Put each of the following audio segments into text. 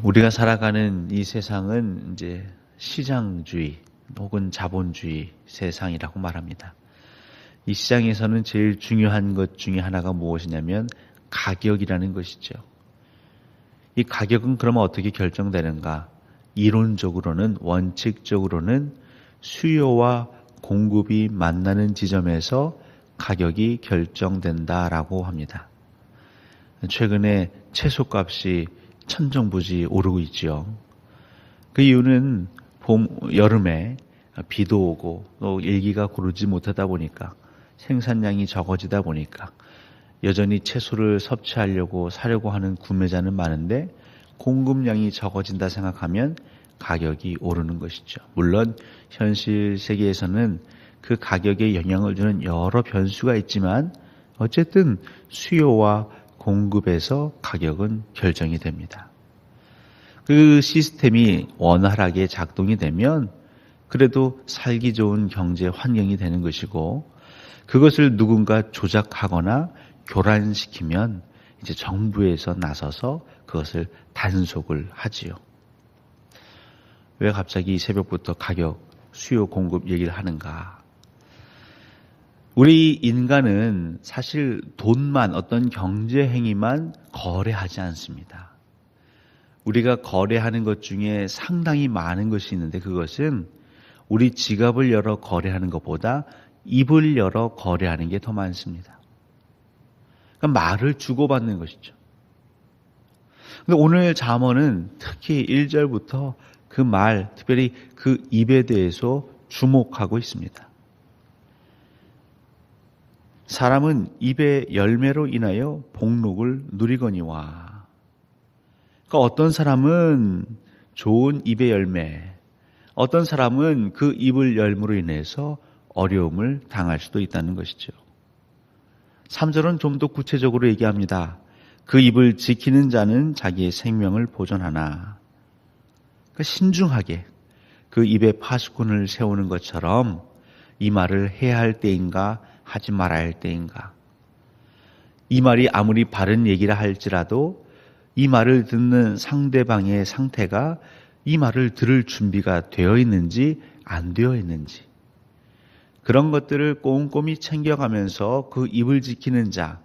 우리가 살아가는 이 세상은 이제 시장주의 혹은 자본주의 세상이라고 말합니다. 이 시장에서는 제일 중요한 것 중에 하나가 무엇이냐면 가격이라는 것이죠. 이 가격은 그러면 어떻게 결정되는가? 이론적으로는, 원칙적으로는 수요와 공급이 만나는 지점에서 가격이 결정된다라고 합니다. 최근에 채소값이 천정부지 오르고 있죠. 그 이유는 여름에 비도 오고 또 일기가 고르지 못하다 보니까 생산량이 적어지다 보니까 여전히 채소를 섭취하려고 사려고 하는 구매자는 많은데 공급량이 적어진다 생각하면 가격이 오르는 것이죠. 물론 현실 세계에서는 그 가격에 영향을 주는 여러 변수가 있지만 어쨌든 수요와 공급에서 가격은 결정이 됩니다. 그 시스템이 원활하게 작동이 되면 그래도 살기 좋은 경제 환경이 되는 것이고 그것을 누군가 조작하거나 교란시키면 이제 정부에서 나서서 그것을 단속을 하지요. 왜 갑자기 새벽부터 가격, 수요, 공급 얘기를 하는가? 우리 인간은 사실 돈만, 어떤 경제 행위만 거래하지 않습니다. 우리가 거래하는 것 중에 상당히 많은 것이 있는데 그것은 우리 지갑을 열어 거래하는 것보다 입을 열어 거래하는 게 더 많습니다. 그러니까 말을 주고받는 것이죠. 근데 오늘 잠언은 특히 1절부터 그 말, 특별히 그 입에 대해서 주목하고 있습니다. 사람은 입의 열매로 인하여 복록을 누리거니와. 그러니까 어떤 사람은 좋은 입의 열매, 어떤 사람은 그 입을 열므로 인해서 어려움을 당할 수도 있다는 것이죠. 3절은 좀 더 구체적으로 얘기합니다. 그 입을 지키는 자는 자기의 생명을 보존하나. 그러니까 신중하게 그 입에 파수꾼을 세우는 것처럼 이 말을 해야 할 때인가 하지 말아야 할 때인가. 이 말이 아무리 바른 얘기라 할지라도 이 말을 듣는 상대방의 상태가 이 말을 들을 준비가 되어 있는지 안 되어 있는지 그런 것들을 꼼꼼히 챙겨가면서 그 입을 지키는 자,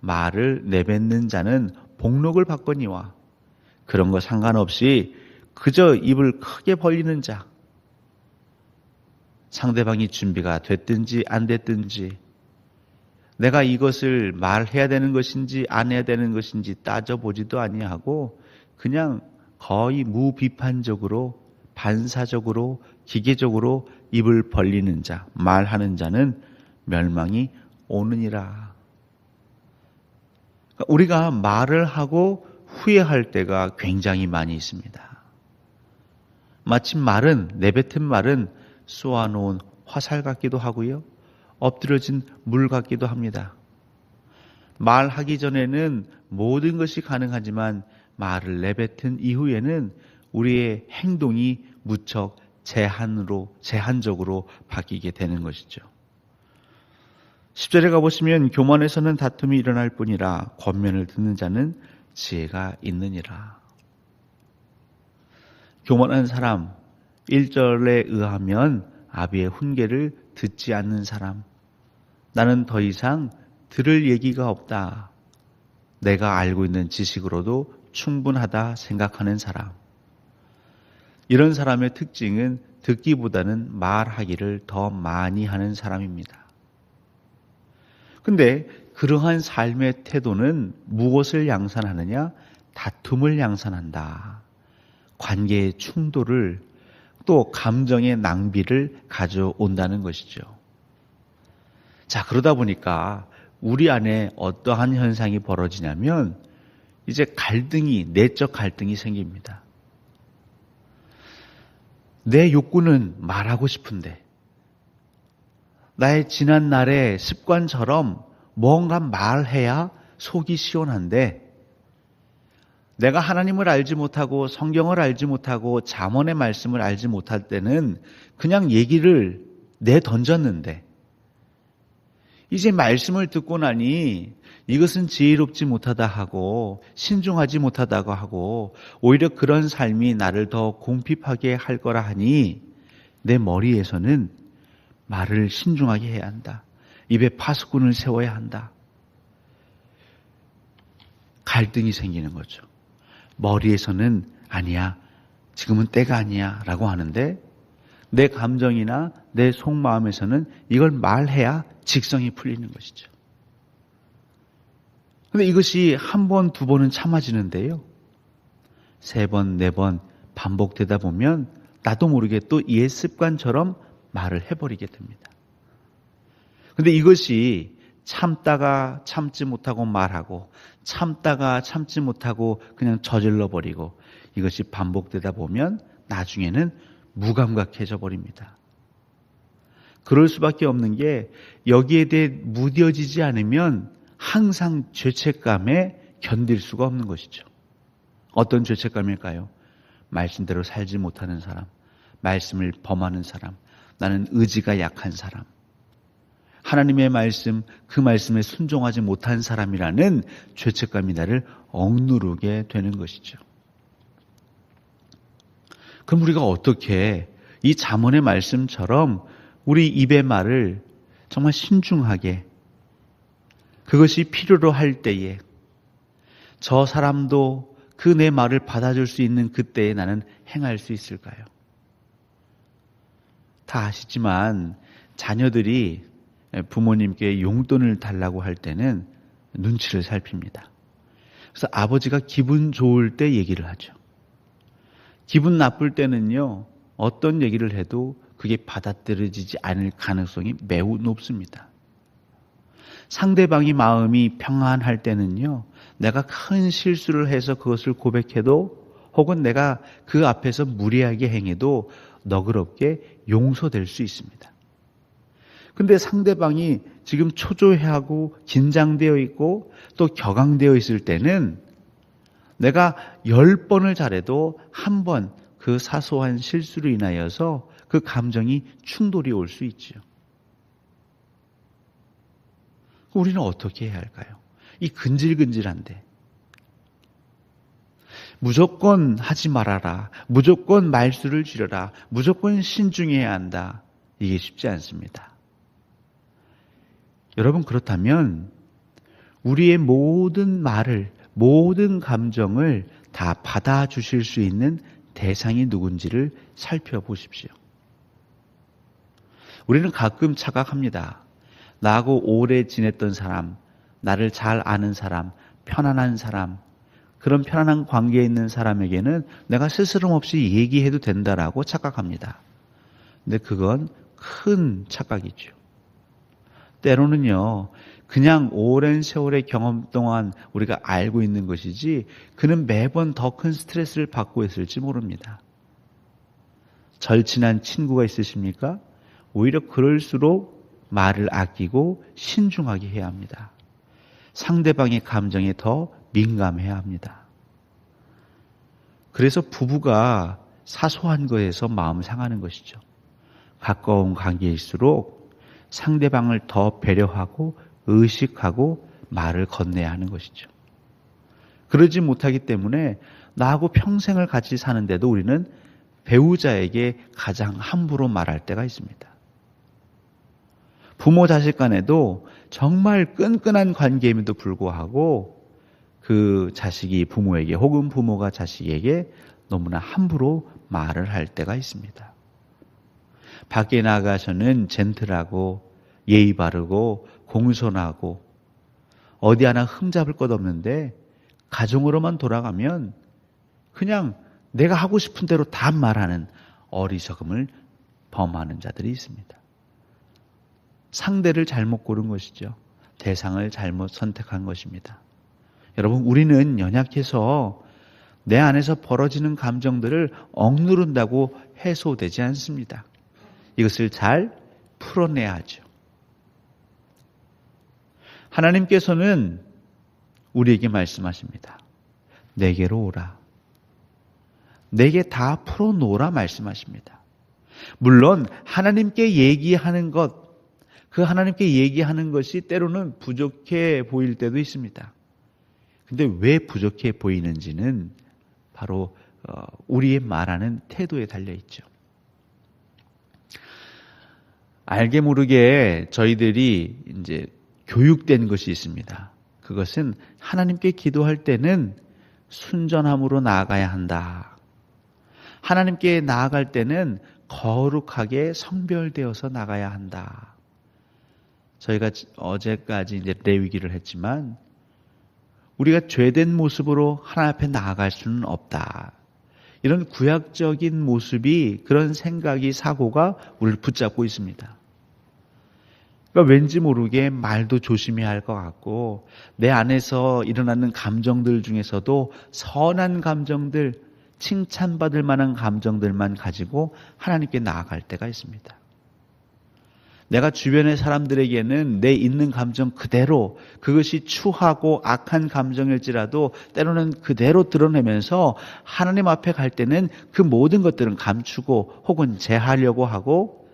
말을 내뱉는 자는 복록을 받거니와 그런 거 상관없이 그저 입을 크게 벌리는 자, 상대방이 준비가 됐든지 안 됐든지 내가 이것을 말해야 되는 것인지 안 해야 되는 것인지 따져보지도 아니하고 그냥 거의 무비판적으로 반사적으로 기계적으로 입을 벌리는 자, 말하는 자는 멸망이 오느니라. 우리가 말을 하고 후회할 때가 굉장히 많이 있습니다. 마침 말은, 내뱉은 말은 쏘아놓은 화살 같기도 하고요. 엎드려진 물 같기도 합니다. 말하기 전에는 모든 것이 가능하지만 말을 내뱉은 이후에는 우리의 행동이 무척 제한적으로 바뀌게 되는 것이죠. 10절에 가보시면 교만에서는 다툼이 일어날 뿐이라 권면을 듣는 자는 지혜가 있느니라. 교만한 사람, 1절에 의하면 아비의 훈계를 듣지 않는 사람, 나는 더 이상 들을 얘기가 없다. 내가 알고 있는 지식으로도 충분하다 생각하는 사람. 이런 사람의 특징은 듣기보다는 말하기를 더 많이 하는 사람입니다. 근데 그러한 삶의 태도는 무엇을 양산하느냐? 다툼을 양산한다. 관계의 충돌을 또 감정의 낭비를 가져온다는 것이죠. 자, 그러다 보니까 우리 안에 어떠한 현상이 벌어지냐면 이제 내적 갈등이 생깁니다. 내 욕구는 말하고 싶은데 나의 지난 날의 습관처럼 뭔가 말해야 속이 시원한데 내가 하나님을 알지 못하고 성경을 알지 못하고 잠언의 말씀을 알지 못할 때는 그냥 얘기를 내던졌는데 이제 말씀을 듣고 나니 이것은 지혜롭지 못하다 하고 신중하지 못하다고 하고 오히려 그런 삶이 나를 더 궁핍하게 할 거라 하니 내 머리에서는 말을 신중하게 해야 한다. 입에 파수꾼을 세워야 한다. 갈등이 생기는 거죠. 머리에서는 아니야, 지금은 때가 아니야 라고 하는데 내 감정이나 내 속마음에서는 이걸 말해야 직성이 풀리는 것이죠. 그런데 이것이 한 번, 두 번은 참아지는데요. 세 번, 네 번 반복되다 보면 나도 모르게 또 옛 습관처럼 말을 해버리게 됩니다. 그런데 이것이 참다가 참지 못하고 말하고 참다가 참지 못하고 그냥 저질러 버리고 이것이 반복되다 보면 나중에는 무감각해져 버립니다. 그럴 수밖에 없는 게 여기에 대해 무뎌지지 않으면 항상 죄책감에 견딜 수가 없는 것이죠. 어떤 죄책감일까요? 말씀대로 살지 못하는 사람, 말씀을 범하는 사람, 나는 의지가 약한 사람, 하나님의 말씀, 그 말씀에 순종하지 못한 사람이라는 죄책감이 나를 억누르게 되는 것이죠. 그럼 우리가 어떻게 이 잠언의 말씀처럼 우리 입의 말을 정말 신중하게 그것이 필요로 할 때에 저 사람도 그 내 말을 받아줄 수 있는 그때에 나는 행할 수 있을까요? 다 아시지만 자녀들이 부모님께 용돈을 달라고 할 때는 눈치를 살핍니다. 그래서 아버지가 기분 좋을 때 얘기를 하죠. 기분 나쁠 때는요, 어떤 얘기를 해도 그게 받아들여지지 않을 가능성이 매우 높습니다. 상대방이 마음이 평안할 때는요, 내가 큰 실수를 해서 그것을 고백해도 혹은 내가 그 앞에서 무례하게 행해도 너그럽게 용서될 수 있습니다. 근데 상대방이 지금 초조해하고 긴장되어 있고 또 격앙되어 있을 때는 내가 10번을 잘해도 한 번 그 사소한 실수로 인하여서 그 감정이 충돌이 올 수 있죠. 우리는 어떻게 해야 할까요? 이 근질근질한데 무조건 하지 말아라, 무조건 말수를 줄여라, 무조건 신중해야 한다. 이게 쉽지 않습니다. 여러분, 그렇다면 우리의 모든 말을, 모든 감정을 다 받아주실 수 있는 대상이 누군지를 살펴보십시오. 우리는 가끔 착각합니다. 나하고 오래 지냈던 사람, 나를 잘 아는 사람, 편안한 사람, 그런 편안한 관계에 있는 사람에게는 내가 스스럼 없이 얘기해도 된다라고 착각합니다. 근데 그건 큰 착각이죠. 때로는요, 그냥 오랜 세월의 경험 동안 우리가 알고 있는 것이지 그는 매번 더 큰 스트레스를 받고 있을지 모릅니다. 절친한 친구가 있으십니까? 오히려 그럴수록 말을 아끼고 신중하게 해야 합니다. 상대방의 감정에 더 민감해야 합니다. 그래서 부부가 사소한 거에서 마음 상하는 것이죠. 가까운 관계일수록 상대방을 더 배려하고 의식하고 말을 건네야 하는 것이죠. 그러지 못하기 때문에 나하고 평생을 같이 사는데도 우리는 배우자에게 가장 함부로 말할 때가 있습니다. 부모 자식 간에도 정말 끈끈한 관계임에도 불구하고 그 자식이 부모에게 혹은 부모가 자식에게 너무나 함부로 말을 할 때가 있습니다. 밖에 나가서는 젠틀하고 예의 바르고 공손하고 어디 하나 흠잡을 것 없는데 가정으로만 돌아가면 그냥 내가 하고 싶은 대로 다 말하는 어리석음을 범하는 자들이 있습니다. 상대를 잘못 고른 것이죠. 대상을 잘못 선택한 것입니다. 여러분, 우리는 연약해서 내 안에서 벌어지는 감정들을 억누른다고 해소되지 않습니다. 이것을 잘 풀어내야 하죠. 하나님께서는 우리에게 말씀하십니다. 내게로 오라. 내게 다 풀어놓으라 말씀하십니다. 물론 하나님께 얘기하는 것, 그 하나님께 얘기하는 것이 때로는 부족해 보일 때도 있습니다. 근데 왜 부족해 보이는지는 바로 우리의 말하는 태도에 달려 있죠. 알게 모르게 저희들이 이제 교육된 것이 있습니다. 그것은 하나님께 기도할 때는 순전함으로 나아가야 한다. 하나님께 나아갈 때는 거룩하게 성별되어서 나가야 한다. 저희가 어제까지 이제 레위기를 했지만 우리가 죄된 모습으로 하나님 앞에 나아갈 수는 없다. 이런 구약적인 모습이, 그런 생각이, 사고가 우리를 붙잡고 있습니다. 그러니까 왠지 모르게 말도 조심해야 할 것 같고, 내 안에서 일어나는 감정들 중에서도 선한 감정들, 칭찬받을 만한 감정들만 가지고 하나님께 나아갈 때가 있습니다. 내가 주변의 사람들에게는 내 있는 감정 그대로, 그것이 추하고 악한 감정일지라도 때로는 그대로 드러내면서 하나님 앞에 갈 때는 그 모든 것들은 감추고 혹은 제하려고 하고,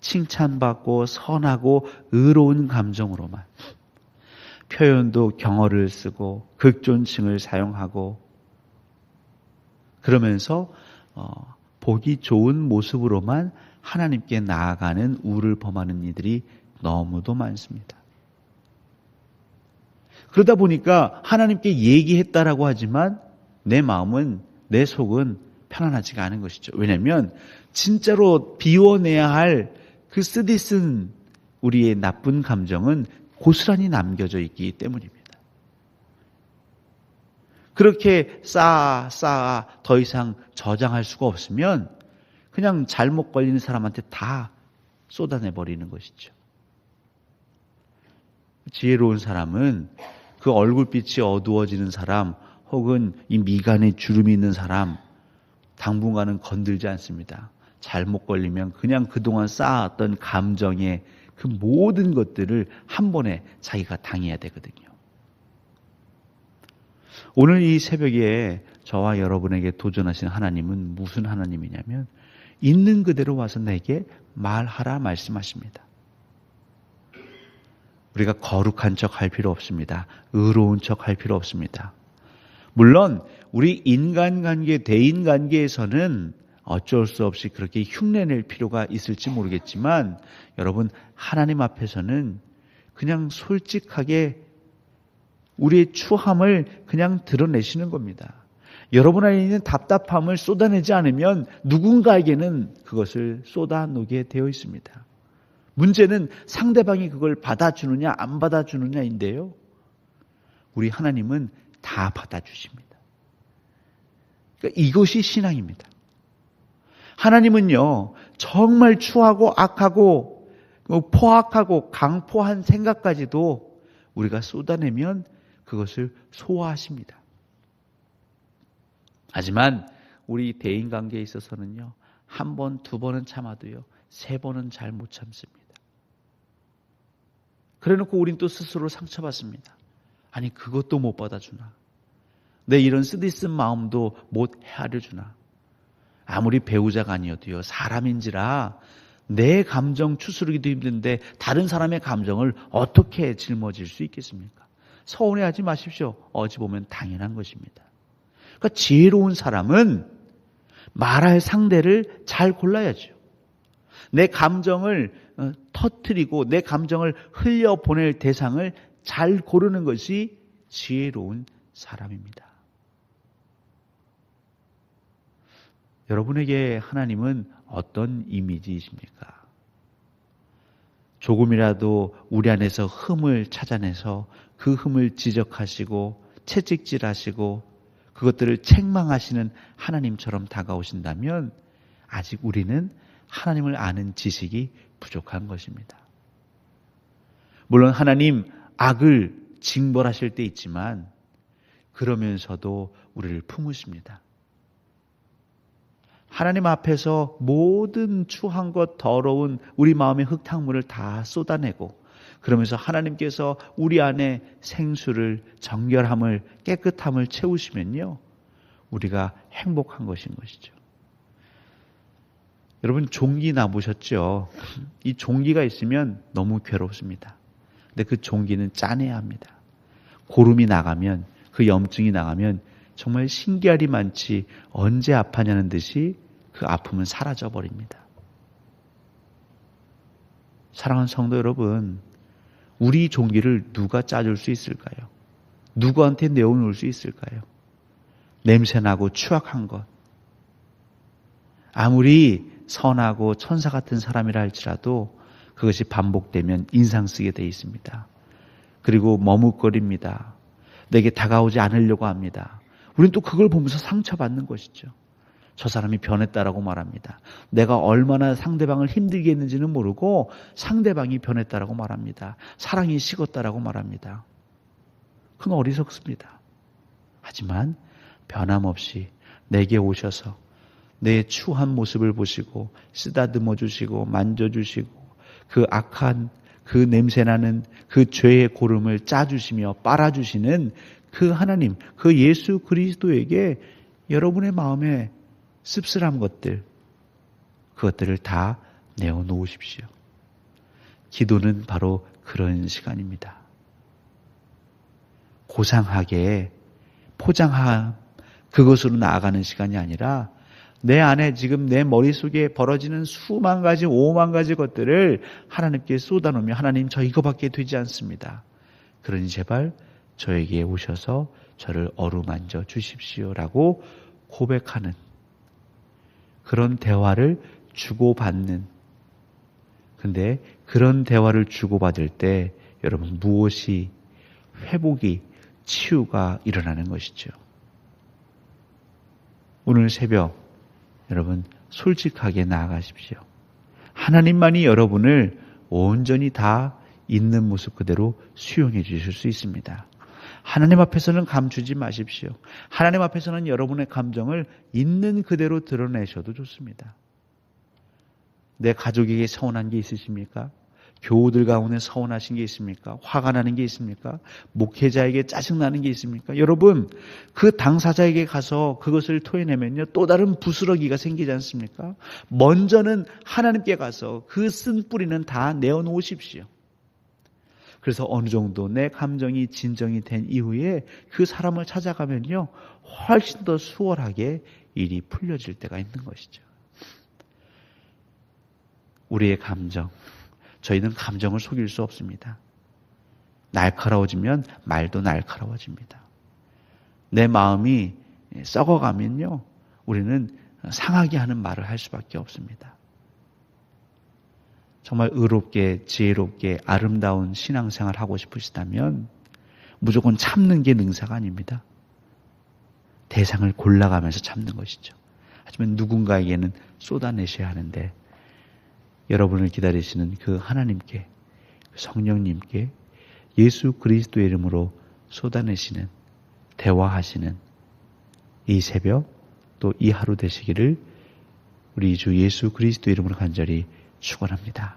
칭찬받고 선하고 의로운 감정으로만, 표현도 경어를 쓰고 극존칭을 사용하고, 그러면서 보기 좋은 모습으로만 하나님께 나아가는 우를 범하는 이들이 너무도 많습니다. 그러다 보니까 하나님께 얘기했다라고 하지만 내 마음은, 내 속은 편안하지가 않은 것이죠. 왜냐하면 진짜로 비워내야 할 그 쓰디쓴 우리의 나쁜 감정은 고스란히 남겨져 있기 때문입니다. 그렇게 쌓아 더 이상 저장할 수가 없으면 그냥 잘못 걸리는 사람한테 다 쏟아내버리는 것이죠. 지혜로운 사람은 그 얼굴빛이 어두워지는 사람, 혹은 이 미간에 주름이 있는 사람 당분간은 건들지 않습니다. 잘못 걸리면 그냥 그동안 쌓아왔던 감정의 그 모든 것들을 한 번에 자기가 당해야 되거든요. 오늘 이 새벽에 저와 여러분에게 도전하신 하나님은 무슨 하나님이냐면, 있는 그대로 와서 내게 말하라 말씀하십니다. 우리가 거룩한 척 할 필요 없습니다. 의로운 척 할 필요 없습니다. 물론 우리 인간관계, 대인관계에서는 어쩔 수 없이 그렇게 흉내낼 필요가 있을지 모르겠지만, 여러분, 하나님 앞에서는 그냥 솔직하게 우리의 추함을 그냥 드러내시는 겁니다. 여러분 안에 있는 답답함을 쏟아내지 않으면 누군가에게는 그것을 쏟아놓게 되어 있습니다. 문제는 상대방이 그걸 받아주느냐 안 받아주느냐인데요. 우리 하나님은 다 받아주십니다. 그러니까 이것이 신앙입니다. 하나님은요, 정말 추하고 악하고 포악하고 강포한 생각까지도 우리가 쏟아내면 그것을 소화하십니다. 하지만 우리 대인관계에 있어서는요, 한 번, 두 번은 참아도요, 세 번은 잘 못 참습니다. 그래놓고 우린 또 스스로 상처받습니다. 아니, 그것도 못 받아주나? 내 이런 쓰디쓴 마음도 못 헤아려주나? 아무리 배우자가 아니어도요, 사람인지라 내 감정 추스르기도 힘든데 다른 사람의 감정을 어떻게 짊어질 수 있겠습니까? 서운해하지 마십시오. 어찌 보면 당연한 것입니다. 그러니까 지혜로운 사람은 말할 상대를 잘 골라야죠. 내 감정을 터뜨리고 내 감정을 흘려보낼 대상을 잘 고르는 것이 지혜로운 사람입니다. 여러분에게 하나님은 어떤 이미지이십니까? 조금이라도 우리 안에서 흠을 찾아내서 그 흠을 지적하시고 채찍질하시고 그것들을 책망하시는 하나님처럼 다가오신다면 아직 우리는 하나님을 아는 지식이 부족한 것입니다. 물론 하나님 악을 징벌하실 때 있지만 그러면서도 우리를 품으십니다. 하나님 앞에서 모든 추한 것, 더러운 우리 마음의 흙탕물을 다 쏟아내고, 그러면서 하나님께서 우리 안에 생수를, 정결함을, 깨끗함을 채우시면요, 우리가 행복한 것인 것이죠. 여러분 종기 나보셨죠? 이 종기가 있으면 너무 괴롭습니다. 근데 그 종기는 짜내야 합니다. 고름이 나가면, 그 염증이 나가면 정말 신기하리 많지 언제 아파냐는 듯이 그 아픔은 사라져 버립니다. 사랑하는 성도 여러분, 우리 종기를 누가 짜줄 수 있을까요? 누구한테 내어놓을 수 있을까요? 냄새나고 추악한 것. 아무리 선하고 천사 같은 사람이라 할지라도 그것이 반복되면 인상 쓰게 돼 있습니다. 그리고 머뭇거립니다. 내게 다가오지 않으려고 합니다. 우리는 또 그걸 보면서 상처받는 것이죠. 저 사람이 변했다라고 말합니다. 내가 얼마나 상대방을 힘들게 했는지는 모르고 상대방이 변했다라고 말합니다. 사랑이 식었다라고 말합니다. 그건 어리석습니다. 하지만 변함없이 내게 오셔서 내 추한 모습을 보시고 쓰다듬어 주시고 만져주시고 그 악한 그 냄새나는 그 죄의 고름을 짜주시며 빨아주시는 그 하나님, 그 예수 그리스도에게 여러분의 마음에 씁쓸한 것들, 그것들을 다 내어놓으십시오. 기도는 바로 그런 시간입니다. 고상하게 포장한 그것으로 나아가는 시간이 아니라 내 안에 지금 내 머릿속에 벌어지는 수만 가지, 5만 가지 것들을 하나님께 쏟아놓으며 하나님 저 이거밖에 되지 않습니다. 그러니 제발 저에게 오셔서 저를 어루만져 주십시오라고 고백하는 그런 대화를 주고받는, 근데 그런 대화를 주고받을 때 여러분 무엇이 회복이 치유가 일어나는 것이죠. 오늘 새벽 여러분 솔직하게 나아가십시오. 하나님만이 여러분을 온전히 다 있는 모습 그대로 수용해 주실 수 있습니다. 하나님 앞에서는 감추지 마십시오. 하나님 앞에서는 여러분의 감정을 있는 그대로 드러내셔도 좋습니다. 내 가족에게 서운한 게 있으십니까? 교우들 가운데 서운하신 게 있습니까? 화가 나는 게 있습니까? 목회자에게 짜증나는 게 있습니까? 여러분, 그 당사자에게 가서 그것을 토해내면요, 또 다른 부스러기가 생기지 않습니까? 먼저는 하나님께 가서 그 쓴 뿌리는 다 내어놓으십시오. 그래서 어느 정도 내 감정이 진정이 된 이후에 그 사람을 찾아가면요, 훨씬 더 수월하게 일이 풀려질 때가 있는 것이죠. 우리의 감정, 저희는 감정을 속일 수 없습니다. 날카로워지면 말도 날카로워집니다. 내 마음이 썩어가면요, 우리는 상하게 하는 말을 할 수밖에 없습니다. 정말 의롭게, 지혜롭게, 아름다운 신앙생활 하고 싶으시다면 무조건 참는 게 능사가 아닙니다. 대상을 골라가면서 참는 것이죠. 하지만 누군가에게는 쏟아내셔야 하는데 여러분을 기다리시는 그 하나님께, 그 성령님께 예수 그리스도의 이름으로 쏟아내시는, 대화하시는 이 새벽 또 이 하루 되시기를 우리 주 예수 그리스도의 이름으로 간절히 축원합니다.